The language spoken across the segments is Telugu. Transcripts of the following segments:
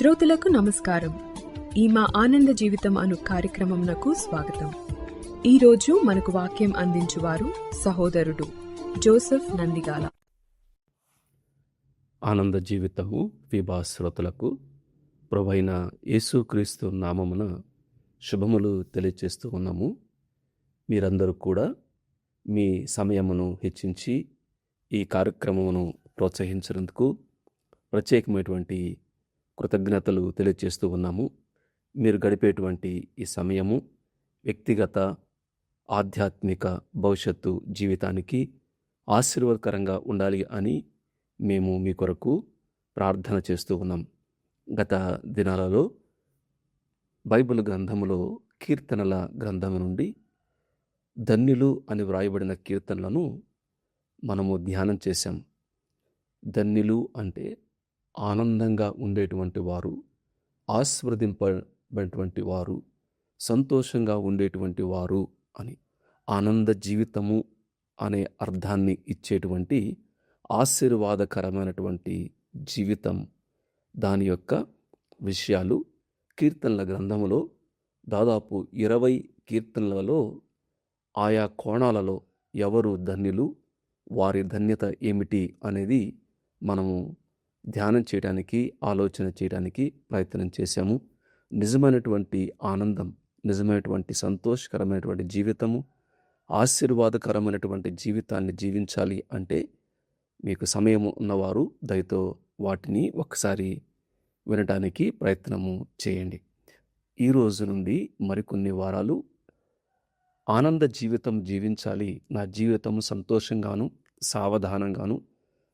శ్రోతలకు నమస్కారం. ఈ మా ఆనంద జీవితం అను కార్యక్రమంనకు స్వాగతం. ఈరోజు మనకు వాక్యం అందించువారు సహోదరుడు జోసెఫ్ నందిగాల. ఆనంద జీవితము ఫీబా శ్రోతలకు ప్రభువైన యేసుక్రీస్తు నామమున శుభములు తెలియచేస్తూ ఉన్నాము. మీరందరూ కూడా మీ సమయమును హెచ్చించి ఈ కార్యక్రమమును ప్రోత్సహించినందుకు ప్రత్యేకమైనటువంటి కృతజ్ఞతలు తెలియజేస్తూ ఉన్నాము. మీరు గడిపేటువంటి ఈ సమయము వ్యక్తిగత ఆధ్యాత్మిక భవిష్యత్తు జీవితానికి ఆశీర్వాదకరంగా ఉండాలి అని మేము మీ కొరకు ప్రార్థన చేస్తూ ఉన్నాం. గత దినాలలో బైబిల్ గ్రంథములో కీర్తనల గ్రంథము నుండి ధన్యులు అని వ్రాయబడిన కీర్తనలను మనము ధ్యానం చేశాం. ధన్యులు అంటే ఆనందంగా ఉండేటువంటి వారు, ఆశీర్వదింపబడినటువంటి వారు, సంతోషంగా ఉండేటువంటి వారు అని. ఆనంద జీవితము అనే అర్థాన్ని ఇచ్చేటువంటి ఆశీర్వాదకరమైనటువంటి జీవితం, దాని యొక్క విషయాలు కీర్తనల గ్రంథములో దాదాపు 20 కీర్తనలలో ఆయా కోణాలలో ఎవరు ధన్యులు, వారి ధన్యత ఏమిటి అనేది మనము ధ్యానం చేయడానికి, ఆలోచన చేయడానికి ప్రయత్నం చేశాము. నిజమైనటువంటి ఆనందం, నిజమైనటువంటి సంతోషకరమైనటువంటి జీవితము, ఆశీర్వాదకరమైనటువంటి జీవితాన్ని జీవించాలి అంటే మీకు సమయం ఉన్నవారు దయతో వాటిని ఒకసారి వినడానికి ప్రయత్నము చేయండి. ఈ రోజు నుండి మరికొన్ని వారాలు ఆనంద జీవితం జీవించాలి, నా జీవితం సంతోషంగాను, సావధానంగాను,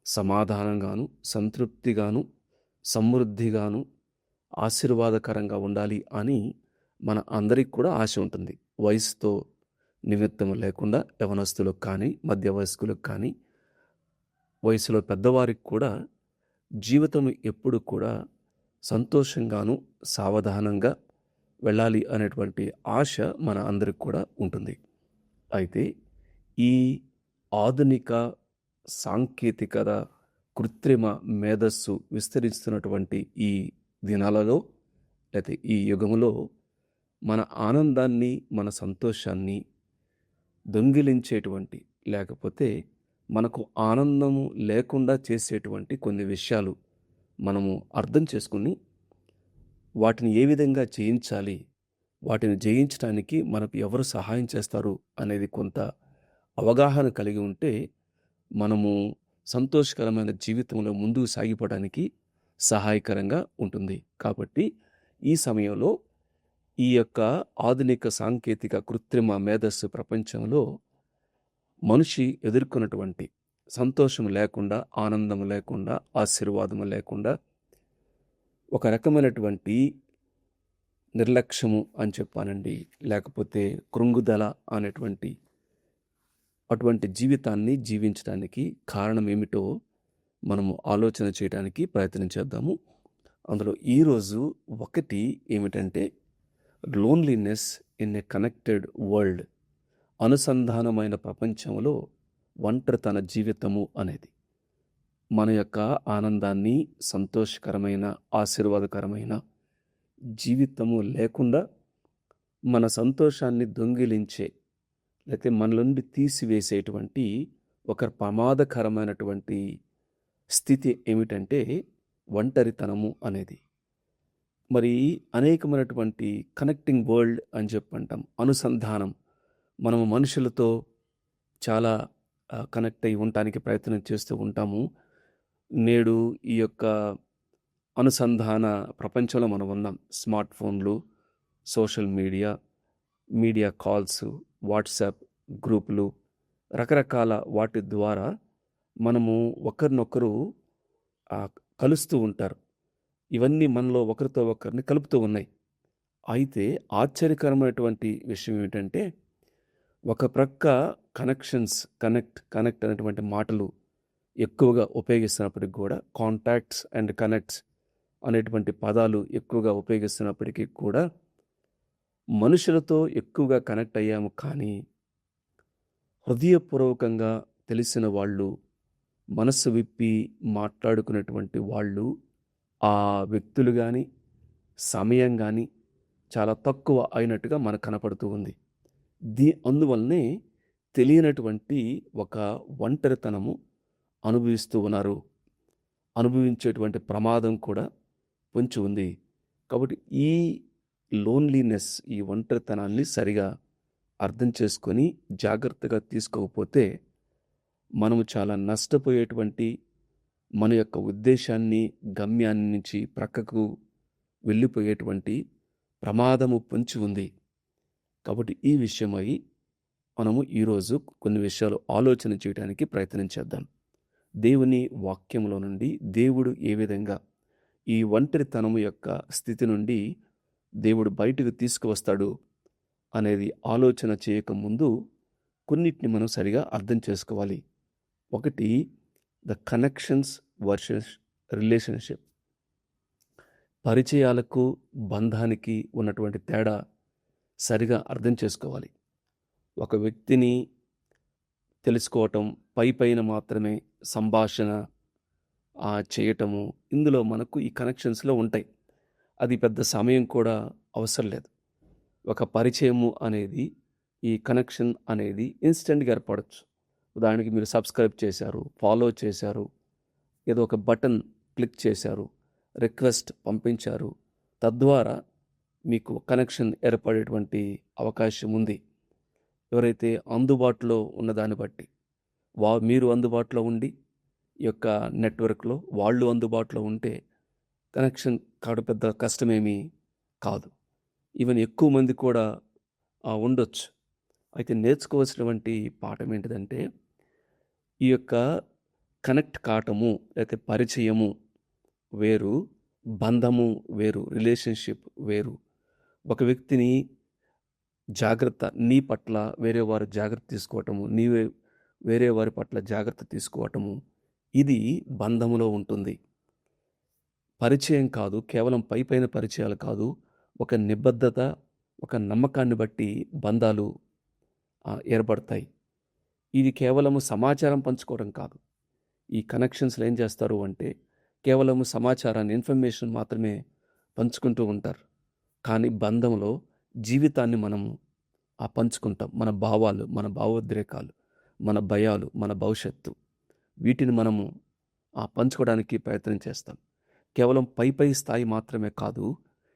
సమాధానంగాను, సంతృప్తిగాను, సమృద్ధిగాను, ఆశీర్వాదకరంగా ఉండాలి అని మన అందరికి కూడా ఆశ ఉంటుంది. వయసుతో నిమిత్తం లేకుండా యవనస్తులకు కానీ, మధ్య వయస్కులకు కానీ, వయసులో పెద్దవారికి కూడా జీవితం ఎప్పుడు కూడా సంతోషంగాను, సావధానంగా వెళ్ళాలి అనేటువంటి ఆశ మన అందరికి కూడా ఉంటుంది. అయితే ఈ ఆధునిక సాంకేతికత, కృత్రిమ మేధస్సు విస్తరిస్తున్నటువంటి ఈ దినాలలో, లేకపోతే ఈ యుగంలో మన ఆనందాన్ని, మన సంతోషాన్ని దొంగిలించేటువంటి, లేకపోతే మనకు ఆనందము లేకుండా చేసేటువంటి కొన్ని విషయాలు మనము అర్థం చేసుకుని వాటిని ఏ విధంగా జయించాలి, వాటిని జయించడానికి మనకు ఎవరు సహాయం చేస్తారు అనేది కొంత అవగాహన కలిగి ఉంటే మనము సంతోషకరమైన జీవితంలో ముందుకు సాగిపోవడానికి సహాయకరంగా ఉంటుంది. కాబట్టి ఈ సమయంలో ఈ యొక్క ఆధునిక సాంకేతిక కృత్రిమ మేధస్సు ప్రపంచంలో మనిషి ఎదుర్కొన్నటువంటి సంతోషం లేకుండా, ఆనందం లేకుండా, ఆశీర్వాదం లేకుండా ఒక రకమైనటువంటి నిర్లక్ష్యము అని చెప్పానండి, లేకపోతే కృంగుదల అనేటువంటి అటువంటి జీవితాన్ని జీవించడానికి కారణం ఏమిటో మనము ఆలోచన చేయడానికి ప్రయత్నం చేద్దాము. అందులో ఈరోజు ఒకటి ఏమిటంటే loneliness in a connected world, అనుసంధానమైన ప్రపంచంలో ఒంటరితన జీవితము అనేది. మన యొక్క ఆనందాన్ని, సంతోషకరమైన, ఆశీర్వాదకరమైన జీవితము లేకుండా మన సంతోషాన్ని దొంగిలించే, లేకపోతే మన నుండి తీసివేసేటువంటి ఒక ప్రమాదకరమైనటువంటి స్థితి ఏమిటంటే ఒంటరితనము అనేది. మరి అనేకమైనటువంటి కనెక్టింగ్ వరల్డ్ అని చెప్పంటాం, అనుసంధానం. మనము మనుషులతో చాలా కనెక్ట్ అయి ఉండటానికి ప్రయత్నం చేస్తూ ఉంటాము. నేడు ఈ యొక్క అనుసంధాన ప్రపంచంలో మనం ఉన్నాం. స్మార్ట్ ఫోన్లు, సోషల్ మీడియా కాల్స్, వాట్సాప్ గ్రూపులు, రకరకాల వాటి ద్వారా మనము ఒకరినొకరు కలుస్తూ ఉంటారు. ఇవన్నీ మనలో ఒకరితో ఒకరిని కలుపుతూ ఉన్నాయి. అయితే ఆశ్చర్యకరమైనటువంటి విషయం ఏమిటంటే, ఒక ప్రక్క కనెక్ట్ అనేటువంటి మాటలు ఎక్కువగా ఉపయోగిస్తున్నప్పటికీ కూడా, కాంటాక్ట్స్ అండ్ కనెక్ట్స్ అనేటువంటి పదాలు ఎక్కువగా ఉపయోగిస్తున్నప్పటికీ కూడా మనుషులతో ఎక్కువగా కనెక్ట్ అయ్యాము. కానీ హృదయపూర్వకంగా తెలిసిన వాళ్ళు, మనస్సు విప్పి మాట్లాడుకునేటువంటి వాళ్ళు, ఆ వ్యక్తులు కానీ, సమయం కానీ చాలా తక్కువ అయినట్టుగా మనకు కనపడుతూ ఉంది. అందువల్లనే తెలియనటువంటి ఒక ఒంటరితనము అనుభవిస్తూ ఉన్నారు. అనుభవించేటువంటి ప్రమాదం కూడా పొంచి ఉంది. కాబట్టి ఈ లోన్లీనెస్, ఈ ఒంటరితనాన్ని సరిగా అర్థం చేసుకొని జాగ్రత్తగా తీసుకోకపోతే మనము చాలా నష్టపోయేటువంటి, మన యొక్క ఉద్దేశాన్ని, గమ్యాన్ని నుంచి ప్రక్కకు వెళ్ళిపోయేటువంటి ప్రమాదము పొంచి ఉంది. కాబట్టి ఈ విషయమై మనము ఈరోజు కొన్ని విషయాలు ఆలోచన చేయడానికి ప్రయత్నం చేద్దాం. దేవుని వాక్యంలో నుండి దేవుడు ఏ విధంగా ఈ ఒంటరితనము యొక్క స్థితి నుండి దేవుడు బయటకు తీసుకువస్తాడు అనేది ఆలోచన చేయకముందు కొన్నిటిని మనం సరిగా అర్థం చేసుకోవాలి. ఒకటి, ద కనెక్షన్స్ వర్సెస్ రిలేషన్షిప్. పరిచయాలకు బంధానికి ఉన్నటువంటి తేడా సరిగా అర్థం చేసుకోవాలి. ఒక వ్యక్తిని తెలుసుకోవటం, పైన మాత్రమే సంభాషణ చేయటము, ఇందులో మనకు ఈ కనెక్షన్స్లో ఉంటాయి. అది పెద్ద సమయం కూడా అవసరం లేదు. ఒక పరిచయము అనేది, ఈ కనెక్షన్ అనేది ఇన్స్టెంట్గా ఏర్పడచ్చు. ఉదాహరణకి మీరు సబ్స్క్రైబ్ చేశారు, ఫాలో చేశారు, ఏదో ఒక బటన్ క్లిక్ చేశారు, రిక్వెస్ట్ పంపించారు, తద్వారా మీకు కనెక్షన్ ఏర్పడేటువంటి అవకాశం ఉంది. ఎవరైతే అందుబాటులో ఉన్నదాన్ని బట్టి, మీరు అందుబాటులో ఉండి ఈ యొక్క నెట్వర్క్లో వాళ్ళు అందుబాటులో ఉంటే కనెక్షన్ కావడం పెద్ద కష్టమేమీ కాదు. ఈవెన్ ఎక్కువ మంది కూడా ఉండొచ్చు. అయితే నేర్చుకోవాల్సినటువంటి పాఠం ఏంటిదంటే, ఈ యొక్క కనెక్ట్ కావటము లేకపోతే పరిచయము వేరు, బంధము వేరు, రిలేషన్షిప్ వేరు. ఒక వ్యక్తిని నీ పట్ల వేరే వారు జాగ్రత్త తీసుకోవటము, నీవే వేరే వారి పట్ల జాగ్రత్త తీసుకోవటము, ఇది బంధములో ఉంటుంది. పరిచయం కాదు, కేవలం పైన పరిచయాలు కాదు, ఒక నిబద్ధత, ఒక నమ్మకాన్ని బట్టి బంధాలు ఏర్పడతాయి. ఇది కేవలము సమాచారం పంచుకోవడం కాదు. ఈ కనెక్షన్స్లో ఏం చేస్తారు అంటే, కేవలము సమాచారాన్ని, ఇన్ఫర్మేషన్ మాత్రమే పంచుకుంటూ ఉంటారు. కానీ బంధంలో జీవితాన్ని మనము పంచుకుంటాం. మన భావాలు, మన భావోద్రేకాలు, మన భయాలు, మన భవిష్యత్తు, వీటిని మనము పంచుకోవడానికి ప్రయత్నం చేస్తాం. కేవలం పై స్థాయి మాత్రమే కాదు,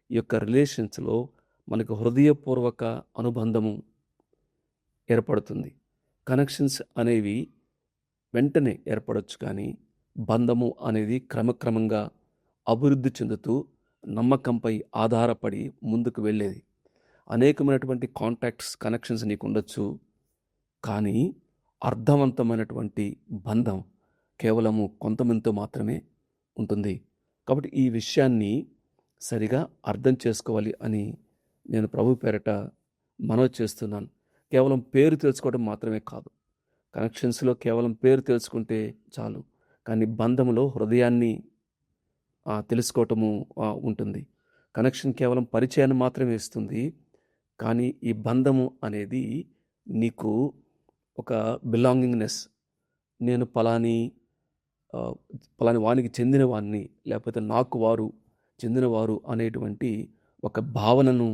ఈ యొక్క రిలేషన్స్లో మనకు హృదయపూర్వక అనుబంధము ఏర్పడుతుంది. కనెక్షన్స్ అనేవి వెంటనే ఏర్పడవచ్చు, కానీ బంధము అనేది క్రమక్రమంగా అభివృద్ధి చెందుతూ నమ్మకంపై ఆధారపడి ముందుకు వెళ్ళేది. అనేకమైనటువంటి కాంటాక్ట్స్, కనెక్షన్స్ నీకు ఉండొచ్చు, కానీ అర్థవంతమైనటువంటి బంధం కేవలము కొంతమందితో మాత్రమే ఉంటుంది. కాబట్టి ఈ విషయాన్ని సరిగా అర్థం చేసుకోవాలి అని నేను ప్రభు పేరట మనవి చేస్తున్నాను. కేవలం పేరు తెలుసుకోవడం మాత్రమే కాదు. కనెక్షన్స్లో కేవలం పేరు తెలుసుకుంటే చాలు, కానీ బంధంలో హృదయాన్ని తెలుసుకోవటము ఉంటుంది. కనెక్షన్ కేవలం పరిచయాన్ని మాత్రమే ఇస్తుంది, కానీ ఈ బంధము అనేది నీకు ఒక బిలాంగింగ్నెస్, నేను పలాని వానికి చెందినవాడిని, లేకపోతే నాకు వారు చెందినవారు అనేటువంటి ఒక భావనను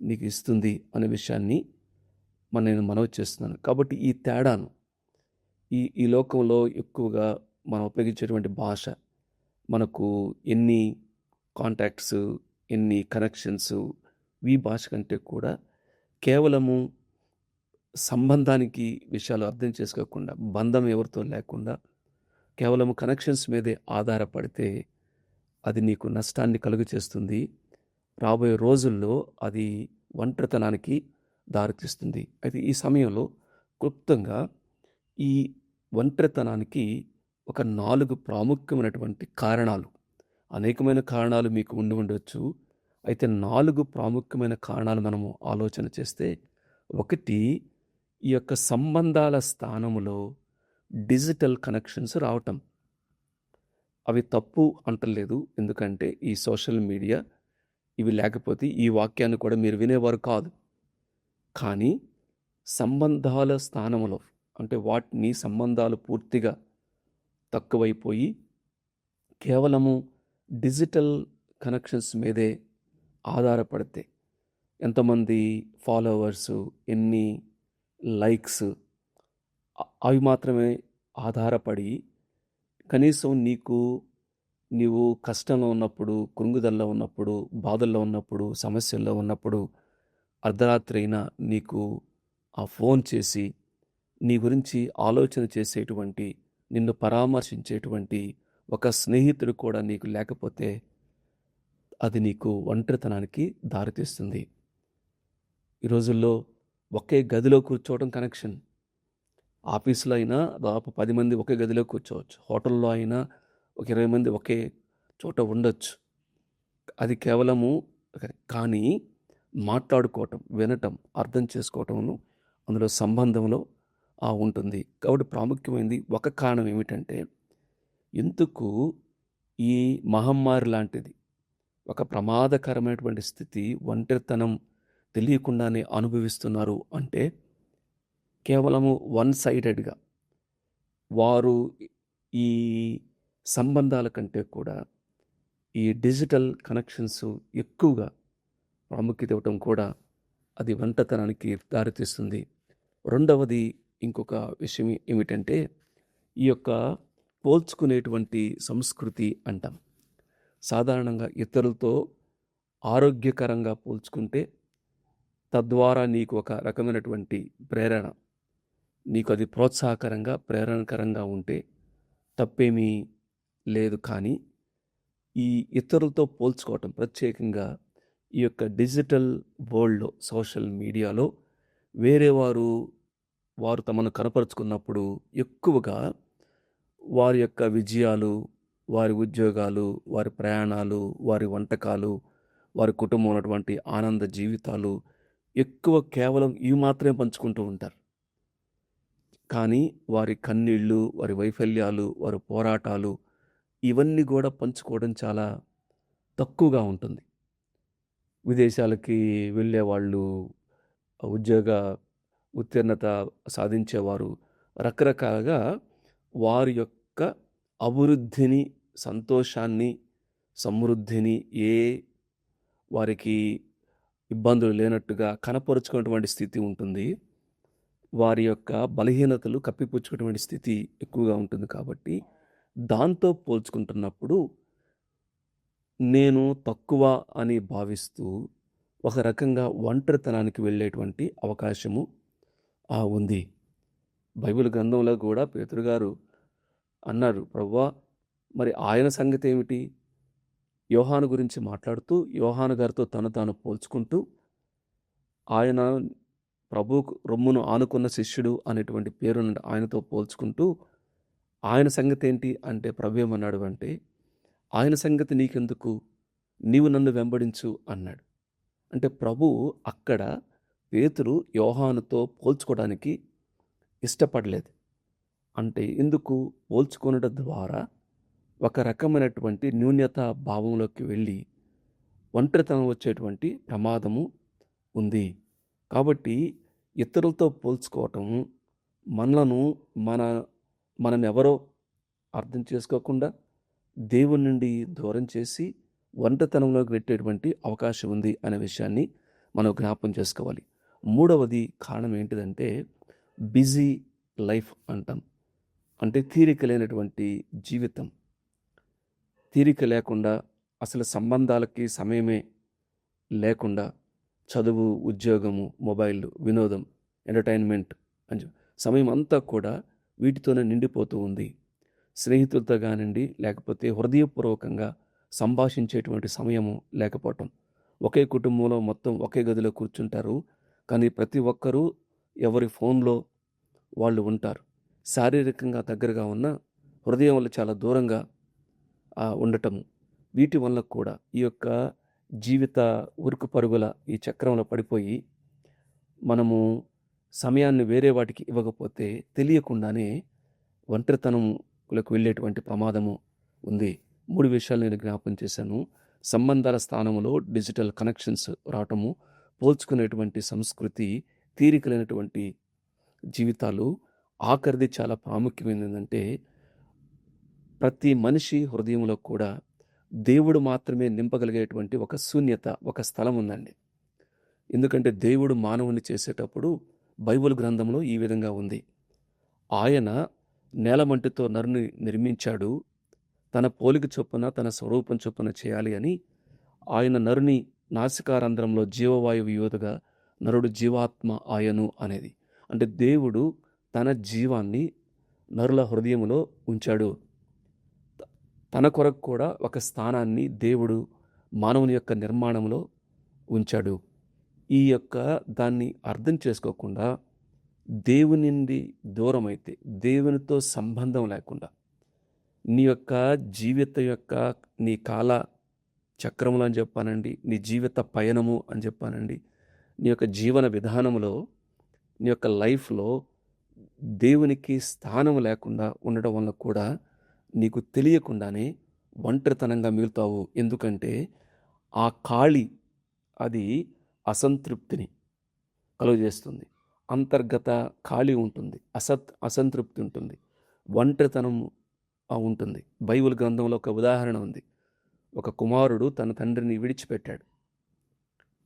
నీకు ఇస్తుంది అనే విషయాన్ని నేను మనవి చేస్తున్నాను. కాబట్టి ఈ తేడాను, ఈ లోకంలో ఎక్కువగా మనం ఉపయోగించేటువంటి భాష, మనకు ఎన్ని కాంటాక్ట్స్, ఎన్ని కనెక్షన్స్, ఈ భాష కంటే కూడా కేవలము సంబంధానికి విషయాలు అర్థం చేసుకోకుండా, బంధం ఎవరితో లేకుండా కేవలము కనెక్షన్స్ మీదే ఆధారపడితే అది నీకు నష్టాన్ని కలుగు చేస్తుంది. రాబోయే రోజుల్లో అది ఒంటరితనానికి దారితీస్తుంది. అయితే ఈ సమయంలో క్లుప్తంగా ఈ ఒంటరితనానికి ఒక 4 ప్రాముఖ్యమైనటువంటి కారణాలు, అనేకమైన కారణాలు మీకు ఉండవచ్చు. అయితే 4 ప్రాముఖ్యమైన కారణాలు మనము ఆలోచన చేస్తే, ఒకటి, ఈ యొక్క సంబంధాల స్థానంలో డిజిటల్ కనెక్షన్స్ రావటం. అవి తప్పు అంటలేదు, ఎందుకంటే ఈ సోషల్ మీడియా ఇవి లేకపోతే ఈ వాక్యాన్ని కూడా మీరు వినేవారు కాదు. కానీ సంబంధాల స్థానంలో, అంటే వాటిని సంబంధాలు పూర్తిగా తక్కువైపోయి కేవలము డిజిటల్ కనెక్షన్స్ మీదే ఆధారపడితే, ఎంతమంది ఫాలోవర్సు, ఎన్ని లైక్స్, అవి మాత్రమే ఆధారపడి కనీసం నీవు కష్టంలో ఉన్నప్పుడు, కృంగుదలలో ఉన్నప్పుడు, బాధల్లో ఉన్నప్పుడు, సమస్యల్లో ఉన్నప్పుడు అర్ధరాత్రి అయినా నీకు ఆ ఫోన్ చేసి నీ గురించి ఆలోచన చేసేటువంటి, నిన్ను పరామర్శించేటువంటి ఒక స్నేహితుడు కూడా నీకు లేకపోతే అది నీకు ఒంటరితనానికి దారితీస్తుంది. ఈ రోజుల్లో ఒకే గదిలో కూర్చోవడం కనెక్షన్. ఆఫీస్‌లో అయినా దాదాపు 10 మంది ఒకే గదిలో కూర్చోవచ్చు. హోటల్‌లో అయినా ఒక 20 మంది ఒకే చోట ఉండొచ్చు. అది కేవలము కానీ మాట్లాడుకోవటం, వినటం, అర్థం చేసుకోవటంను అందులో సంబంధంలో ఉంటుంది. కాబట్టి ప్రాముఖ్యమైనది ఒక కారణం ఏమిటంటే, ఎందుకు ఈ మహమ్మారి లాంటిది ఒక ప్రమాదకరమైనటువంటి స్థితి, ఒంటరితనం తెలియకుండానే అనుభవిస్తున్నారు అంటే, కేవలము వన్ సైడెడ్‌గా వారు ఈ సంబంధాల కంటే కూడా ఈ డిజిటల్ కనెక్షన్స్ ఎక్కువగా ప్రాముఖ్యత ఇవ్వటం కూడా అది ఒంటరితనానికి దారితీస్తుంది. రెండవది ఇంకొక విషయం ఏమిటంటే, ఈ యొక్క పోల్చుకునేటువంటి సంస్కృతి అంటాం. సాధారణంగా ఇతరులతో ఆరోగ్యకరంగా పోల్చుకుంటే తద్వారా నీకు ఒక రకమైనటువంటి ప్రేరణ, నీకు అది ప్రోత్సాహకరంగా, ప్రేరణకరంగా ఉంటే తప్పేమీ లేదు. కానీ ఈ ఇతరులతో పోల్చుకోవటం, ప్రత్యేకంగా ఈ యొక్క డిజిటల్ వరల్డ్‌లో, సోషల్ మీడియాలో వేరే వారు తమను కనపరుచుకున్నప్పుడు ఎక్కువగా వారి యొక్క విజయాలు, వారి ఉద్యోగాలు, వారి ప్రయాణాలు, వారి వంటకాలు, వారి కుటుంబం ఉన్నటువంటి ఆనంద జీవితాలు ఎక్కువ కేవలం ఇవి మాత్రమే పంచుకుంటూ ఉంటారు. కానీ వారి కన్నీళ్ళు, వారి వైఫల్యాలు, వారి పోరాటాలు ఇవన్నీ కూడా పంచుకోవడం చాలా తక్కువగా ఉంటుంది. విదేశాలకి వెళ్ళేవాళ్ళు, ఉద్యోగ ఉత్తీర్ణత సాధించేవారు రకరకాలుగా వారి యొక్క అభివృద్ధిని, సంతోషాన్ని, సమృద్ధిని వారికి ఇబ్బందులు లేనట్టుగా కనపరుచుకున్నటువంటి స్థితి ఉంటుంది. వారి యొక్క బలహీనతలు కప్పిపుచ్చుకునేటువంటి స్థితి ఎక్కువగా ఉంటుంది. కాబట్టి దాంతో పోల్చుకుంటున్నప్పుడు నేను తక్కువ అని భావిస్తూ ఒక రకంగా ఒంటరితనానికి వెళ్ళేటువంటి అవకాశము ఉంది. బైబిల్ గ్రంథంలో కూడా పేతురు గారు అన్నారు, ప్రభువా మరి ఆయన సంగతి ఏమిటి? యోహాను గురించి మాట్లాడుతూ యోహాను గారితో తాను పోల్చుకుంటూ, ఆయన ప్రభువుకు రొమ్మును ఆనుకున్న శిష్యుడు అనేటువంటి పేరు ఆయనతో పోల్చుకుంటూ, ఆయన సంగతి ఏంటి అంటే ప్రభు ఏమన్నాడు అంటే, ఆయన సంగతి నీకెందుకు, నీవు నన్ను వెంబడించు అన్నాడు. అంటే ప్రభువు అక్కడ పేతురు యోహానుతో పోల్చుకోవడానికి ఇష్టపడలేదు. అంటే ఎందుకు? పోల్చుకొనడం ద్వారా ఒక రకమైనటువంటి న్యూన్యత భావంలోకి వెళ్ళి ఒంటరితనం వచ్చేటువంటి ప్రమాదము ఉంది. కాబట్టి ఇతరులతో పోల్చుకోవటం మనల్ని ఎవరో అర్థం చేసుకోకుండా దేవుని నుండి దూరం చేసి ఒంటరితనంలోకి పెట్టేటువంటి అవకాశం ఉంది అనే విషయాన్ని మనం జ్ఞాపకం చేసుకోవాలి. మూడవది కారణం ఏంటిదంటే, బిజీ లైఫ్ అంటాం. అంటే తీరిక లేనటువంటి జీవితం. తీరిక లేకుండా, అసలు సంబంధాలకి సమయమే లేకుండా, చదువు, ఉద్యోగము, మొబైల్, వినోదం, ఎంటర్టైన్మెంట్ అని సమయం అంతా కూడా వీటితోనే నిండిపోతూ ఉంది. స్నేహితులతో కానివ్వండి, లేకపోతే హృదయపూర్వకంగా సంభాషించేటువంటి సమయము లేకపోవటం. ఒకే కుటుంబంలో మొత్తం ఒకే గదిలో కూర్చుంటారు, కానీ ప్రతి ఒక్కరూ ఎవరి ఫోన్లో వాళ్ళు ఉంటారు. శారీరకంగా దగ్గరగా ఉన్న హృదయం వల్ల చాలా దూరంగా ఉండటము. వీటి వల్ల కూడా ఈ యొక్క జీవిత ఉరుకు పరుగుల ఈ చక్రంలో పడిపోయి మనము సమయాన్ని వేరే వాటికి ఇవ్వకపోతే తెలియకుండానే ఒంటరితనంలోకి వెళ్ళేటువంటి ప్రమాదము ఉంది. 3 విషయాలు నేను జ్ఞాపకం చేశాను. సంబంధాల స్థానంలో డిజిటల్ కనెక్షన్స్ రావటము, పోల్చుకునేటువంటి సంస్కృతి, తీరికలైనటువంటి జీవితాలు. ఆఖరిది చాలా ప్రాముఖ్యమైనది ఏంటంటే, ప్రతి మనిషి హృదయంలో కూడా దేవుడు మాత్రమే నింపగలిగేటువంటి ఒక శూన్యత, ఒక స్థలం ఉందండి. ఎందుకంటే దేవుడు మానవుని చేసేటప్పుడు బైబిల్ గ్రంథంలో ఈ విధంగా ఉంది. ఆయన నేలమంటితో నరుని నిర్మించాడు, తన పోలిక చొప్పున తన స్వరూపం చొప్పున చేయాలి అని. ఆయన నరుని నాసికారంధ్రంలో జీవవాయువు యోధగా నరుడు జీవాత్మ ఆయను అనేది. అంటే దేవుడు తన జీవాన్ని నరుల హృదయంలో ఉంచాడు. తన కొరకు కూడా ఒక స్థానాన్ని దేవుడు మానవుని యొక్క నిర్మాణంలో ఉంచాడు. ఈ యొక్క దాన్ని అర్థం చేసుకోకుండా దేవుని నుండి దూరం అయితే, దేవునితో సంబంధం లేకుండా నీ యొక్క జీవిత యొక్క నీ కాల చక్రములు అని చెప్పానండి, నీ జీవిత పయనము అని చెప్పానండి, నీ యొక్క జీవన విధానంలో, నీ యొక్క లైఫ్లో దేవునికి స్థానం లేకుండా ఉండడం వల్ల కూడా నీకు తెలియకుండానే ఒంటరితనంగా మిగులుతావు. ఎందుకంటే ఆ ఖాళీ అది అసంతృప్తిని కలుగజేస్తుంది. అంతర్గత ఖాళీ ఉంటుంది, అసంతృప్తి ఉంటుంది, ఒంటరితనం ఉంటుంది. బైబిల్ గ్రంథంలో ఒక ఉదాహరణ ఉంది. ఒక కుమారుడు తన తండ్రిని విడిచిపెట్టాడు.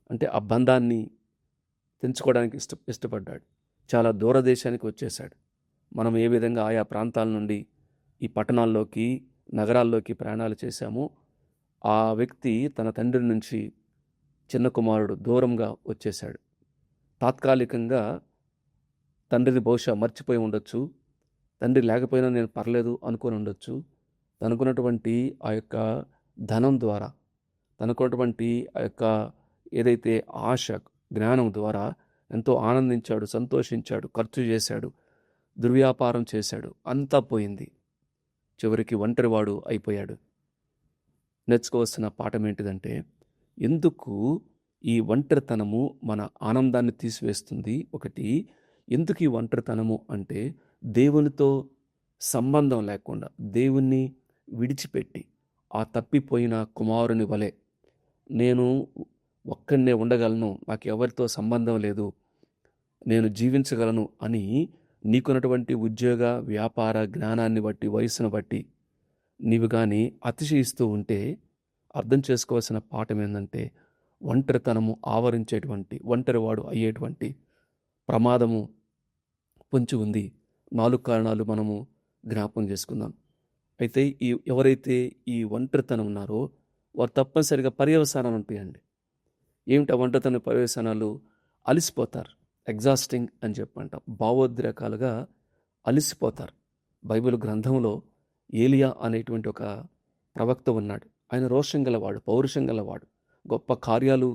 అంటే ఆ బంధాన్ని తెంచుకోవడానికి ఇష్టపడ్డాడు. చాలా దూరదేశానికి వచ్చేశాడు. మనం ఏ విధంగా ఆయా ప్రాంతాల నుండి ఈ పట్టణాల్లోకి, నగరాల్లోకి ప్రయాణాలు చేశామో, ఆ వ్యక్తి తన తండ్రి నుంచి, చిన్న కుమారుడు దూరంగా వచ్చేశాడు. తాత్కాలికంగా తండ్రిని బహుశా మర్చిపోయి ఉండొచ్చు, తండ్రి లేకపోయినా నేను పర్లేదు అనుకొని ఉండొచ్చు. తనకున్నటువంటి ఆ యొక్క ధనం ద్వారా, తనకున్నటువంటి ఆ యొక్క ఏదైతే ఆశ, జ్ఞానం ద్వారా ఎంతో ఆనందించాడు, సంతోషించాడు, ఖర్చు చేశాడు, దుర్వ్యాపారం చేశాడు, అంతా పోయింది. చివరికి ఒంటరివాడు అయిపోయాడు. నేర్చుకోవాల్సిన పాఠం ఏంటిదంటే, ఎందుకు ఈ ఒంటరితనము మన ఆనందాన్ని తీసివేస్తుంది? ఒకటి, ఎందుకు ఈ ఒంటరితనము అంటే, దేవునితో సంబంధం లేకుండా, దేవుణ్ణి విడిచిపెట్టి ఆ తప్పిపోయిన కుమారుని వలె నేను ఒక్కడినే ఉండగలను, నాకు ఎవరితో సంబంధం లేదు, నేను జీవించగలను అని నీకున్నటువంటి ఉద్యోగ, వ్యాపార జ్ఞానాన్ని బట్టి, వయసును బట్టి నీవు కానీ అతిశయిస్తూ ఉంటే, అర్థం చేసుకోవాల్సిన పాఠం ఏంటంటే, ఒంటరితనము ఆవరించేటువంటి, ఒంటరివాడు అయ్యేటువంటి ప్రమాదము పొంచి ఉంది. 4 కారణాలు మనము జ్ఞాపకం చేసుకుందాం. అయితే ఎవరైతే ఈ ఒంటరితనం ఉన్నారో వారు తప్పనిసరిగా పర్యవసానాలు ఉంటాయండి. ఏమిటి ఆ ఒంటరితన పర్యవసానాలు? అలిసిపోతారు. ఎగ్జాస్టింగ్ అని చెప్పంటాం. భావోద్రేకాలుగా అలిసిపోతారు. బైబిల్ గ్రంథంలో ఏలియా అనేటువంటి ఒక ప్రవక్త ఉన్నాడు. ఆయన రోషం గలవాడు, పౌరుషం గలవాడు, గొప్ప కార్యాలు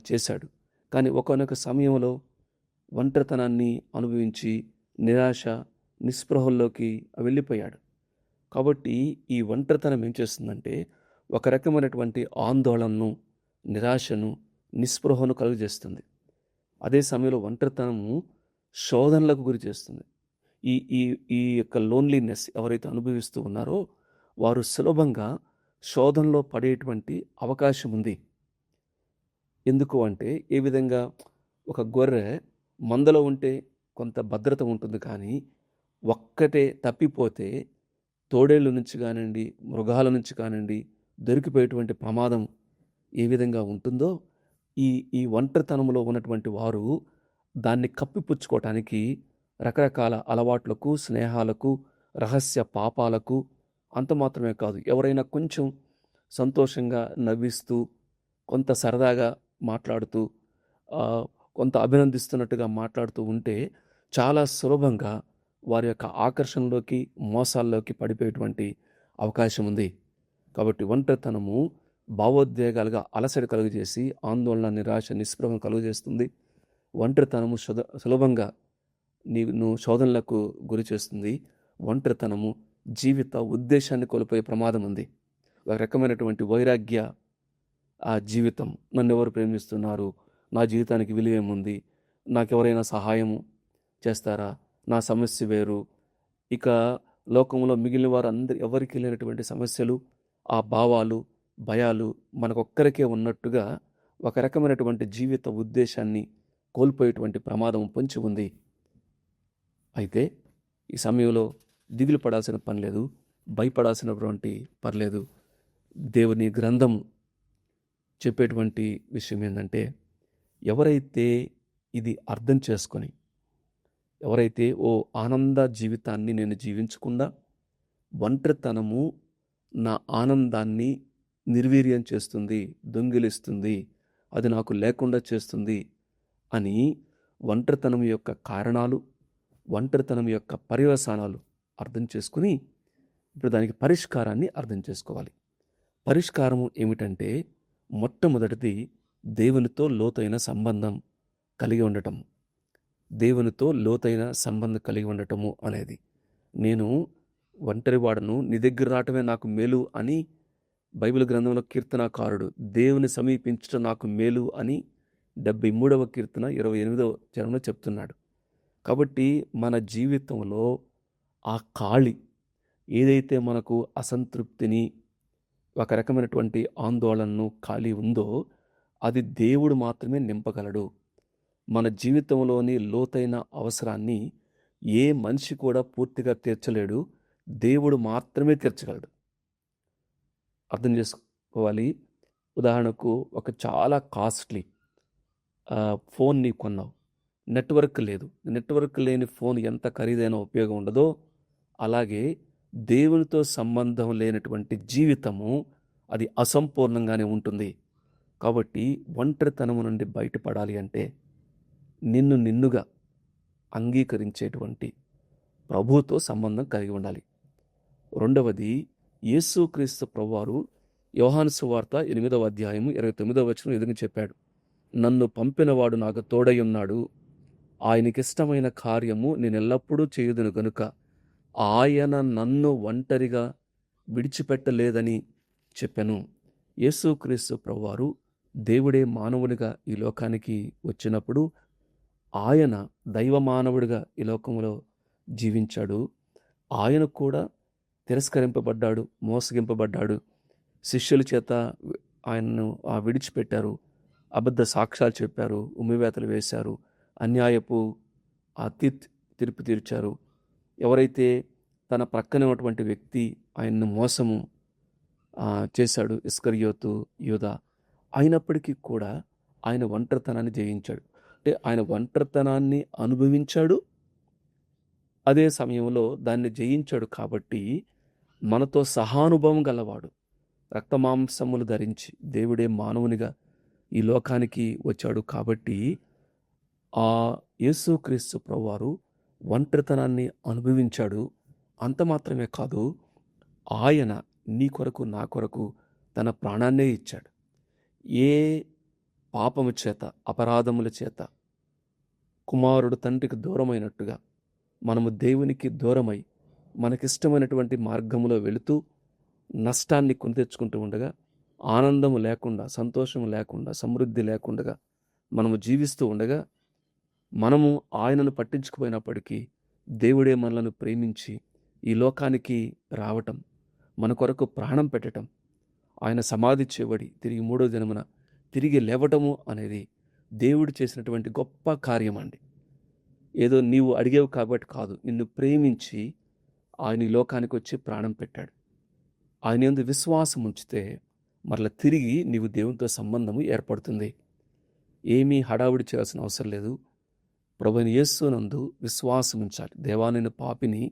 చేశాడు. కానీ ఒకానొక సమయంలో ఒంటరితనాన్ని అనుభవించి నిరాశ, నిస్పృహల్లోకి వెళ్ళిపోయాడు. కాబట్టి ఈ ఒంటరితనం ఏం చేస్తుందంటే, ఒక రకమైనటువంటి ఆందోళనను, నిరాశను, నిస్పృహను కలుగజేస్తుంది. అదే సమయంలో ఒంటరితనము శోధనలకు గురి చేస్తుంది. ఈ ఈ ఈ యొక్క లోన్లీనెస్ ఎవరైతే అనుభవిస్తూ ఉన్నారో వారు సులభంగా శోధనలో పడేటువంటి అవకాశం ఉంది. ఎందుకు అంటే, ఏ విధంగా ఒక గొర్రె మందలో ఉంటే కొంత భద్రత ఉంటుంది, కానీ ఒక్కటే తప్పిపోతే తోడేళ్ళ నుంచి కానివ్వండి, మృగాల నుంచి కానివ్వండి దొరికిపోయేటువంటి ప్రమాదం ఏ విధంగా ఉంటుందో, ఈ ఒంటరితనంలో ఉన్నటువంటి వారు దాన్ని కప్పిపుచ్చుకోవటానికి రకరకాల అలవాట్లకు, స్నేహాలకు, రహస్య పాపాలకు, అంత మాత్రమే కాదు, ఎవరైనా కొంచెం సంతోషంగా నవ్విస్తూ, కొంత సరదాగా మాట్లాడుతూ, కొంత అభినందిస్తున్నట్టుగా మాట్లాడుతూ ఉంటే చాలా సులభంగా వారి యొక్క ఆకర్షణలోకి, మోసాల్లోకి పడిపోయేటువంటి అవకాశం ఉంది. కాబట్టి ఒంటరితనము భావోద్వేగాలుగా అలసట కలుగజేసి ఆందోళన, నిరాశ, నిస్పృహం కలుగజేస్తుంది. ఒంటరితనము సులభంగా నువ్వు శోధనలకు గురి చేస్తుంది. ఒంటరితనము జీవిత ఉద్దేశాన్ని కోల్పోయే ప్రమాదం ఉంది. ఒక రకమైనటువంటి వైరాగ్య ఆ జీవితం, నన్ను ఎవరు ప్రేమిస్తున్నారు, నా జీవితానికి విలువేముంది, నాకెవరైనా సహాయము చేస్తారా, నా సమస్య వేరు, ఇక లోకంలో మిగిలిన వారు ఎవరికి లేనటువంటి సమస్యలు, ఆ భావాలు, భయాలు మనకొక్కరికే ఉన్నట్టుగా ఒక రకమైనటువంటి జీవిత ఉద్దేశాన్ని కోల్పోయేటువంటి ప్రమాదం పొంచి ఉంది. అయితే ఈ సమయంలో దిగులు పడాల్సిన పని లేదు, భయపడాల్సినటువంటి పర్లేదు. దేవుని గ్రంథం చెప్పేటువంటి విషయం ఏంటంటే, ఎవరైతే ఇది అర్థం చేసుకొని, ఎవరైతే ఆనంద జీవితాన్ని నేను జీవించకుండా ఒంటరితనము నా ఆనందాన్ని నిర్వీర్యం చేస్తుంది, దొంగిలిస్తుంది, అది నాకు లేకుండా చేస్తుంది అని ఒంటరితనం యొక్క కారణాలు, ఒంటరితనం యొక్క పర్యవసానాలు అర్థం చేసుకుని ఇప్పుడు దానికి పరిష్కారాన్ని అర్థం చేసుకోవాలి. పరిష్కారము ఏమిటంటే, మొట్టమొదటిది దేవునితో లోతైన సంబంధం కలిగి ఉండటం. దేవునితో లోతైన సంబంధం కలిగి ఉండటము అనేది, నేను ఒంటరివాడను, నీ దగ్గర రావటమే నాకు మేలు అని బైబిల్ గ్రంథంలో కీర్తనాకారుడు దేవుని సమీపించటం నాకు మేలు అని 73వ కీర్తన 28వ చరణంలో చెప్తున్నాడు. కాబట్టి మన జీవితంలో ఆ ఖాళీ ఏదైతే మనకు అసంతృప్తిని, ఒక రకమైనటువంటి ఆందోళనను ఖాళీ ఉందో అది దేవుడు మాత్రమే నింపగలడు. మన జీవితంలోని లోతైన అవసరాన్ని ఏ మనిషి కూడా పూర్తిగా తీర్చలేడు, దేవుడు మాత్రమే తీర్చగలడు. అర్థం చేసుకోవాలి. ఉదాహరణకు ఒక చాలా కాస్ట్లీ ఫోన్ నీ కొన్నావు, నెట్వర్క్ లేదు. నెట్వర్క్ లేని ఫోన్ ఎంత ఖరీదైన ఉపయోగం ఉండదో, అలాగే దేవునితో సంబంధం లేనటువంటి జీవితము అది అసంపూర్ణంగానే ఉంటుంది. కాబట్టి ఒంటరితనము నుండి బయటపడాలి అంటే నిన్నుగా అంగీకరించేటువంటి ప్రభువుతో సంబంధం కలిగి ఉండాలి. రెండవది, యేసుక్రీస్తు ప్రభువారు యోహాను సువార్త 8వ అధ్యాయము 29వ వచనం ఎదుగు చెప్పాడు, నన్ను పంపినవాడు నాకు తోడై ఉన్నాడు, ఆయనకిష్టమైన కార్యము నేను ఎల్లప్పుడూ చేయుదును గనుక ఆయన నన్ను ఒంటరిగా విడిచిపెట్టలేదని చెప్పాను. యేసుక్రీస్తు ప్రభువారు దేవుడే మానవునిగా ఈ లోకానికి వచ్చినప్పుడు ఆయన దైవ మానవుడిగా ఈ లోకంలో జీవించాడు. ఆయన కూడా తిరస్కరింపబడ్డాడు, మోసగింపబడ్డాడు. శిష్యుల చేత ఆయనను విడిచిపెట్టారు, అబద్ధ సాక్ష్యాలు చెప్పారు, ఉమ్మివేతలు వేశారు, అన్యాయపు తీర్పు తీర్చారు. ఎవరైతే తన ప్రక్కనే ఉన్నటువంటి వ్యక్తి ఆయన్ను మోసము చేశాడు, ఇస్కరియోతు యూదా, అయినప్పటికీ కూడా ఆయన ఒంటరితనాన్ని జయించాడు. అంటే ఆయన ఒంటరితనాన్ని అనుభవించాడు, అదే సమయంలో దాన్ని జయించాడు. కాబట్టి మనతో సహానుభవం గలవాడు, రక్తమాంసములు ధరించి దేవుడే మానవునిగా ఈ లోకానికి వచ్చాడు. కాబట్టి ఆ యేసుక్రీస్తు ప్రభువారు ఒంటరితనాన్ని అనుభవించాడు. అంత మాత్రమే కాదు, ఆయన నీ కొరకు నా కొరకు తన ప్రాణాన్నే ఇచ్చాడు. ఏ పాపము చేత, అపరాధముల చేత కుమారుడు తండ్రికి దూరమైనట్టుగా మనము దేవునికి దూరమై మనకిష్టమైనటువంటి మార్గంలో వెళుతూ నష్టాన్ని కొని తెచ్చుకుంటూ ఉండగా, ఆనందము లేకుండా, సంతోషము లేకుండా, సమృద్ధి లేకుండా మనము జీవిస్తూ ఉండగా, మనము ఆయనను పట్టించుకుపోయినప్పటికీ దేవుడే మనలను ప్రేమించి ఈ లోకానికి రావటం, మన కొరకు ప్రాణం పెట్టడం, ఆయన సమాధి చేయబడి తిరిగి 3వ దినమున తిరిగి లేవటము అనేది దేవుడు చేసినటువంటి గొప్ప కార్యం అండి. ఏదో నీవు అడిగేవు కాబట్టి కాదు, నిన్ను ప్రేమించి ఆయన ఈ లోకానికి వచ్చి ప్రాణం పెట్టాడు. ఆయన యందు విశ్వాసం ఉంచితే మరలా తిరిగి నీవు దేవునితో సంబంధము ఏర్పడుతుంది. ఏమీ హడావుడి చేయాల్సిన అవసరం లేదు. ప్రభువైన యేసునందు విశ్వాసం ఉంచాలి. దేవా, నేను పాపిని,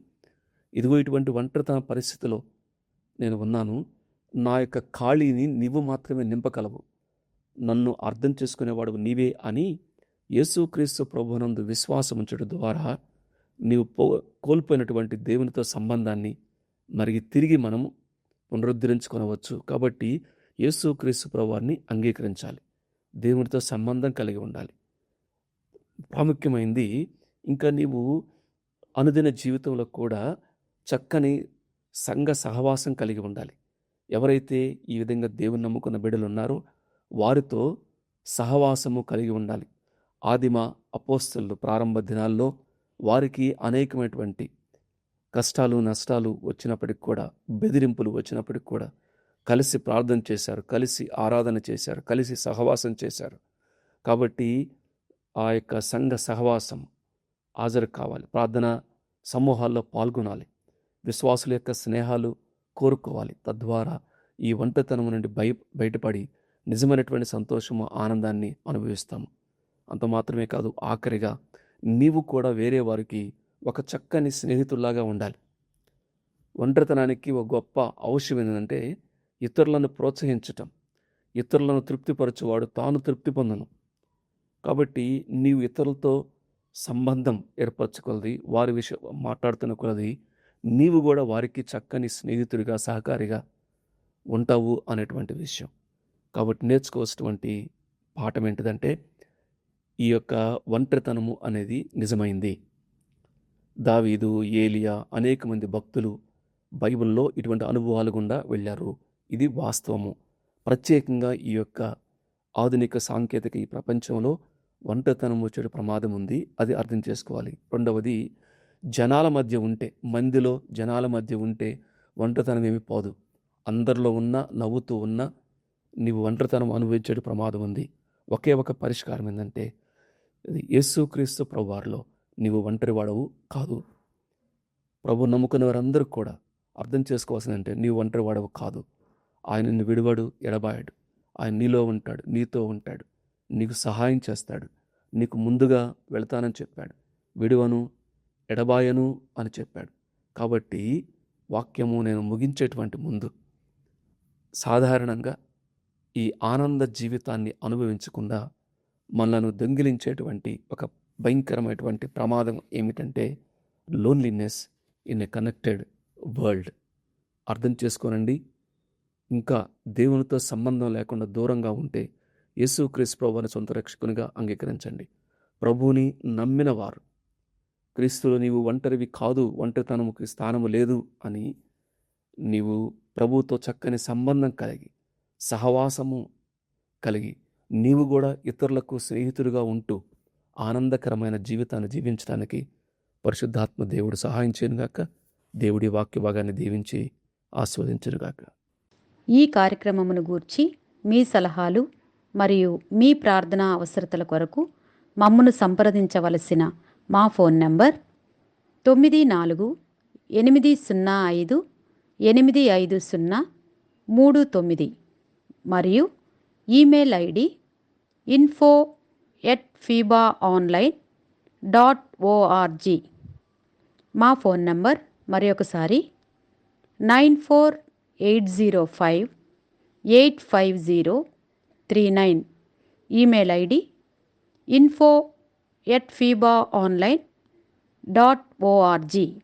ఇదిగో ఇటువంటి ఒంటరితన పరిస్థితిలో నేను ఉన్నాను, నా యొక్క ఖాళీని నీవు మాత్రమే నింపగలవు, నన్ను అర్థం చేసుకునేవాడు నీవే అని యేసుక్రీస్తు ప్రభువునందు విశ్వాసం ఉంచడం ద్వారా నీవు కోల్పోయినటువంటి దేవునితో సంబంధాన్ని మరి తిరిగి మనము పునరుద్ధరించుకొనవచ్చు. కాబట్టి యేసుక్రీస్తు ప్రభువారిని అంగీకరించాలి, దేవునితో సంబంధం కలిగి ఉండాలి. ప్రాముఖ్యమైనది, ఇంకా నీవు అనుదిన జీవితంలో కూడా చక్కని సంఘ సహవాసం కలిగి ఉండాలి. ఎవరైతే ఈ విధంగా దేవుని నమ్ముకున్న బిడ్డలు ఉన్నారో వారితో సహవాసము కలిగి ఉండాలి. ఆదిమ అపోస్తలులు ప్రారంభ దినాల్లో వారికి అనేకమైనటువంటి కష్టాలు, నష్టాలు వచ్చినప్పటికి కూడా, బెదిరింపులు వచ్చినప్పటికి కూడా కలిసి ప్రార్థన చేశారు, కలిసి ఆరాధన చేశారు, కలిసి సహవాసం చేశారు. కాబట్టి ఆ యొక్క సంఘ సహవాసం హాజరు కావాలి, ప్రార్థన సమూహాల్లో పాల్గొనాలి, విశ్వాసుల యొక్క స్నేహాలు కోరుకోవాలి. తద్వారా ఈ ఒంటరితనం నుండి బయటపడి నిజమైనటువంటి సంతోషము, ఆనందాన్ని అనుభవిస్తాము. అంత మాత్రమే కాదు, ఆఖరిగా నీవు కూడా వేరే వారికి ఒక చక్కని స్నేహితుల్లాగా ఉండాలి. ఒంటరితనానికి ఒక గొప్ప ఔషధం ఏంటంటే ఇతరులను ప్రోత్సహించటం. ఇతరులను తృప్తిపరచువాడు తాను తృప్తి పొందను. కాబట్టి నీవు ఇతరులతో సంబంధం ఏర్పరచుకొలది, వారి విషయం మాట్లాడుతున్న కొలది నీవు కూడా వారికి చక్కని స్నేహితుడిగా, సహకారిగా ఉంటావు అనేటువంటి విషయం. కాబట్టి నేర్చుకోవాల్సినటువంటి పాఠం ఏంటిదంటే ఈ యొక్క ఒంటరితనము అనేది నిజమైంది. దావీదు, ఏలియా, అనేక మంది భక్తులు బైబిల్లో ఇటువంటి అనుభవాలు గుండా వెళ్ళారు. ఇది వాస్తవము. ప్రత్యేకంగా ఈ యొక్క ఆధునిక సాంకేతిక ఈ ప్రపంచంలో ఒంటరితనం వచ్చే ప్రమాదం ఉంది. అది అర్థం చేసుకోవాలి. రెండవది, జనాల మధ్య ఉంటే, మందిలో జనాల మధ్య ఉంటే ఒంటరితనం ఏమి పోదు. అందరిలో ఉన్నా, నవ్వుతూ ఉన్నా నీవు ఒంటరితనం అనుభవించే ప్రమాదం ఉంది. ఒకే ఒక పరిష్కారం ఏంటంటే యేసుక్రీస్తు ప్రభువారిలో నీవు ఒంటరి వాడవు కాదు. ప్రభు నమ్ముకున్న వారందరూ కూడా అర్థం చేసుకోవాల్సిందంటే నీవు ఒంటరి వాడవు కాదు. ఆయన నిన్ను విడువడు, ఎడబాయడు. ఆయన నీలో ఉంటాడు, నీతో ఉంటాడు, నీకు సహాయం చేస్తాడు. నీకు ముందుగా వెళతానని చెప్పాడు. విడువను, ఎడబాయను అని చెప్పాడు. కాబట్టి వాక్యము నేను ముగించేటువంటి ముందు సాధారణంగా ఈ ఆనంద జీవితాన్ని అనుభవించకుండా మనలను దొంగిలించేటువంటి ఒక భయంకరమైనటువంటి ప్రమాదం ఏమిటంటే loneliness in a connected world. అర్థం చేసుకోనండి. ఇంకా దేవునితో సంబంధం లేకుండా దూరంగా ఉంటే యేసుక్రీస్తు ప్రభువుని సొంత రక్షకునిగా అంగీకరించండి. ప్రభువుని నమ్మిన వారు, క్రీస్తులో నీవు ఒంటరివి కాదు, ఒంటరితనముకి స్థానము లేదు అని నీవు ప్రభువుతో చక్కని సంబంధం కలిగి, సహవాసము కలిగి, నీవు కూడా ఇతరులకు స్నేహితుడిగా ఉంటూ ఆనందకరమైన జీవితాన్ని జీవించడానికి పరిశుద్ధాత్మ దేవుడు సహాయం చేయనుగాక. దేవుడి వాక్య భాగాన్ని దీవించి ఆస్వాదించునుగాక. ఈ కార్యక్రమమును గూర్చి మీ సలహాలు మరియు మీ ప్రార్థనా అవసరతల కొరకు మమ్మను సంప్రదించవలసిన మా ఫోన్ నంబర్ 9485508539 మరియు ఈమెయిల్ ఐడి info@fibaonline.org. మా ఫోన్ నంబర్ మరొకసారి 9480585039. Email ID info@fibaonline.org.